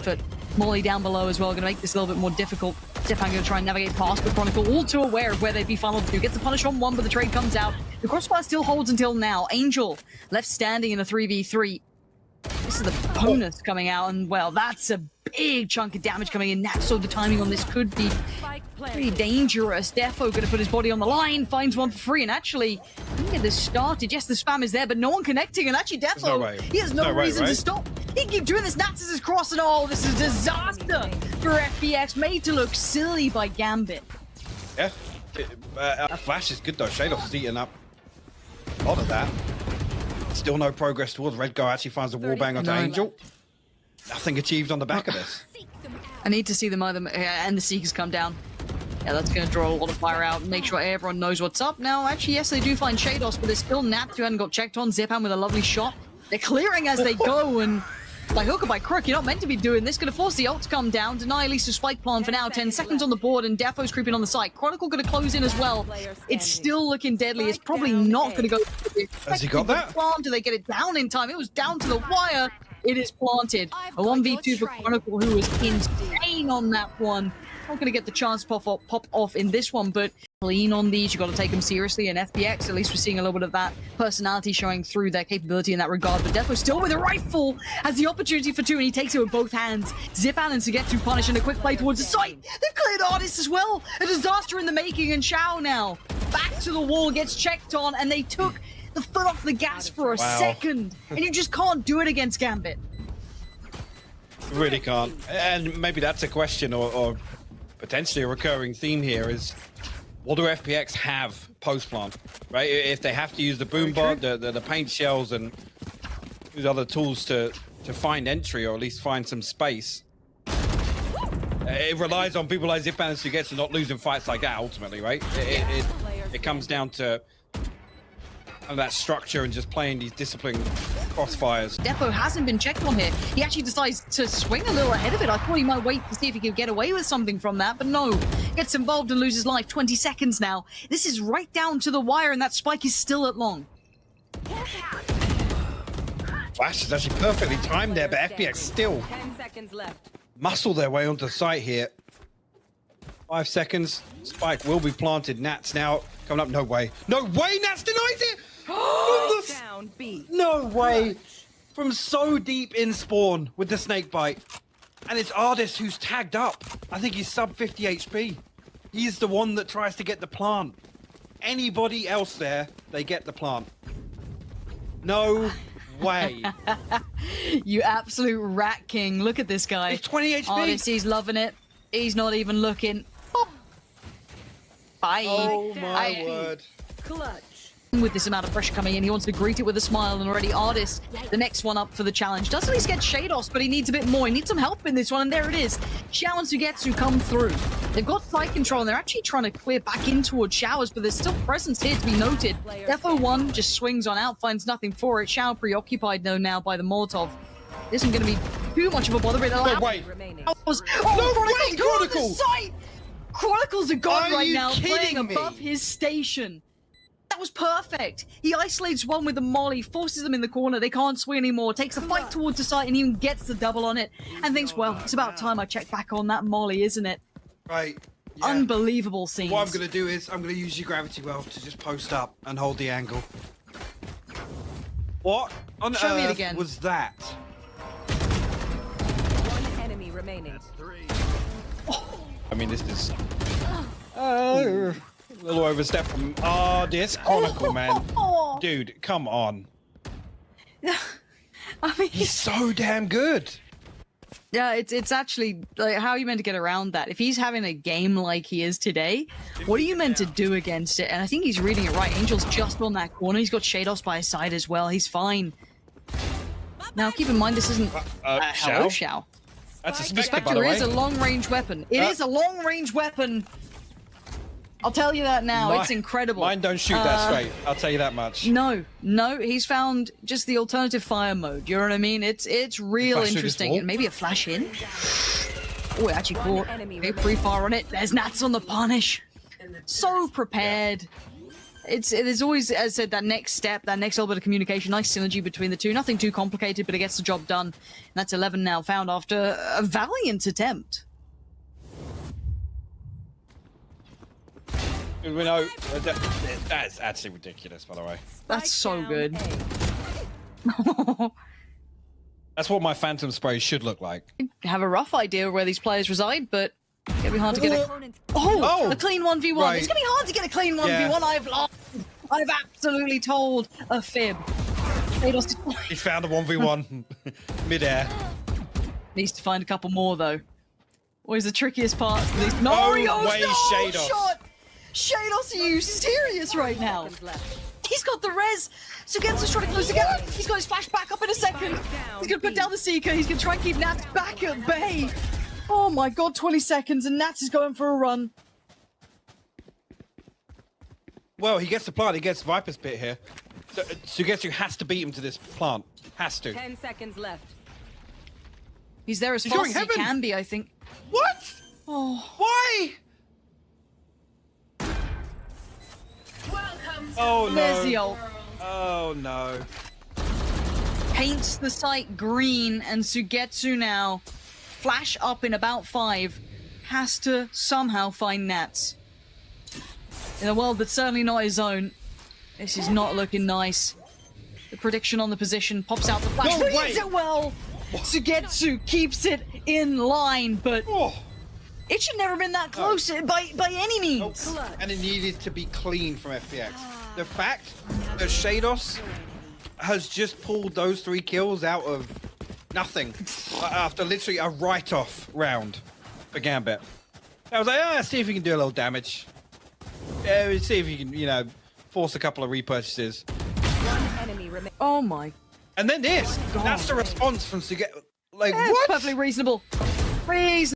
effort. Molly down below as well, going to make this a little bit more difficult. Stefan going to try and navigate past, but Chronicle all too aware of where they'd be funneled to. Gets the punish on one, but the trade comes out. The crossfire still holds until now. Angel left standing in a 3v3. This is the bonus coming out, and well, that's a big chunk of damage coming in. So the timing on this could be pretty dangerous. Defo going to put his body on the line, finds one for free, and actually, he can get this started. Yes, the spam is there, but no one connecting, and actually Defo, he has no reason to stop. He can keep doing this. Naxxus is crossing. Oh, this is a disaster for FPX, made to look silly by Gambit. Yeah, Flash is good though. Shadows is eating up a lot of that. Still no progress towards Red Guy. Actually finds a wallbang onto Angel. Nothing achieved on the back of this. I need to see them either, and the Seekers come down. Yeah, that's going to draw a lot of fire out and make sure everyone knows what's up. Now, actually, yes, they do find Shados, but there's still Nats who hadn't got checked on. Zipan with a lovely shot. They're clearing as they go, and by hook or by crook, you're not meant to be doing this. Going to force the ult to come down. Deny at least a spike plan for now. 10 seconds on the board, and Defo's creeping on the site. Chronicle going to close in as well. It's still looking deadly. It's probably not going to go. Has he got that? Do they get it down in time? It was down to the wire. It is planted. A 1v2 for Chronicle, who was insane on that one. Not going to get the chance to pop off in this one, but lean on these. You've got to take them seriously. And FPX, at least we're seeing a little bit of that personality showing through their capability in that regard. But Defo still with a rifle has the opportunity for two, and he takes it with both hands. Zipan and Sugetsu punish, and a quick play towards the site. They've cleared Artist as well. A disaster in the making, and Shao now back to the wall, gets checked on, and they took the foot off the gas for a second. And you just can't do it against Gambit. Really can't. And maybe that's a question or potentially a recurring theme here is, what do FPX have post-plant, right? If they have to use the boombot, the paint shells, and use other tools to find entry, or at least find some space, it relies on people like Zipan and Sugetsu not losing fights like that ultimately, right? It comes down to that structure and just playing these disciplined crossfires. Defo hasn't been checked on here. He actually decides to swing a little ahead of it. I thought he might wait to see if he could get away with something from that, but no. Gets involved and loses life. 20 seconds now. This is right down to the wire, and that spike is still at long. Flash is actually perfectly timed there, but FPX still 10 seconds left. Muscle their way onto the site here. 5 seconds. Spike will be planted. Nats now coming up. No way. No way! Nats denies it! Down B. No way! From so deep in spawn with the snake bite. And it's Artist who's tagged up. I think he's sub 50 HP. He's the one that tries to get the plant. Anybody else there, they get the plant. No way. You absolute rat king. Look at this guy. He's 20 HP. Artist, he's loving it. He's not even looking. Oh. Bye. Oh my word. Clutch. With this amount of pressure coming in, he wants to greet it with a smile, and already Artist, the next one up for the challenge. Doesn't at least get Shados, but he needs a bit more. He needs some help in this one, and there it is. Xiao and Sugetsu come through. They've got site control, and they're actually trying to clear back in towards Showers, but there's still presence here to be noted. Defo 1 just swings on out, finds nothing for it. Xiao preoccupied, though, now by the Molotov. This isn't going to be too much of a bother. No way! Chronicle! Site! Chronicle's a god right now, playing me? above his station. That was perfect. He isolates one with the molly, forces them in the corner. They can't swing anymore. Takes a fight towards the site and even gets the double on it. And thinks, well, it's about time I check back on that molly, isn't it? Right. Yeah. Unbelievable scenes. What I'm going to do is I'm going to use your gravity well to just post up and hold the angle. What on Show me it earth again. was that? One enemy remaining. I mean, this is a little overstep from this Chronicle, man. Dude, come on. I mean, He's so damn good. yeah, it's actually like, how are you meant to get around that? If he's having a game like he is today, what are you meant to do against it? And I think he's reading it right. Angel's just on that corner. He's got Shados by his side as well. He's fine. Now, keep in mind, this isn't hello, Xiao. That's a The Spectre, by Spectre the way. is a long-range weapon. It is a long-range weapon. I'll tell you that now. It's incredible. Mine don't shoot that straight. I'll tell you that much. No, he's found just the alternative fire mode. You know what I mean? It's real Flash through this interesting. wall? And maybe a flash in. Oh, it actually caught. Okay, pre-fire on it. There's Nats on the punish. So prepared. There's always, as I said, that next step, that next little bit of communication, nice synergy between the two. Nothing too complicated, but it gets the job done. And that's 11 now found after a valiant attempt. We know that's actually ridiculous, by the way. That's so Spike good. down A. That's what my Phantom Spray should look like. Have a rough idea of where these players reside, but it's gonna be hard to get a... Opponent's Oh, a clean 1v1. Right. It's gonna be hard to get a clean 1v1. Yeah. I've absolutely told a fib. Kratos He found a 1v1 midair. needs to find a couple more, though. Always the trickiest part of these. No Mario's way, Shados. shot! Shados, are you serious right now? seconds left. He's got the res. Sugetsu's trying to close again. He's got his flash back up in a second. He's gonna put down the Seeker. He's gonna try and keep Nats back at bay. Oh my god, 20 seconds and Nats is going for a run. Well, he gets the plant. He gets Viper's Pit here. So, Sugetsu has to beat him to this plant. Has to. 10 seconds left. He's there as He's fast going as he heaven. can be, I think. What? Oh, Why? Oh there's the no. ult. Oh no. Paints the site green, and Sugetsu now, flash up in about 5, has to somehow find Nats. In a world that's certainly not his own, this is not looking nice. The prediction on the position pops out the flash. No Reads way. it well! Sugetsu keeps it in line, but Oh. it should never been that close by any means. And it needed to be clean from FPX. The fact that Shados has just pulled those 3 kills out of nothing after literally a write-off round for Gambit. I was like, let's see if we can do a little damage. Yeah, let's see if you can, you know, force a couple of repurchases. One enemy remains. Oh my. And then this. That's the response from Sugetsu. Like, Yeah, what? perfectly reasonable. Reasonable.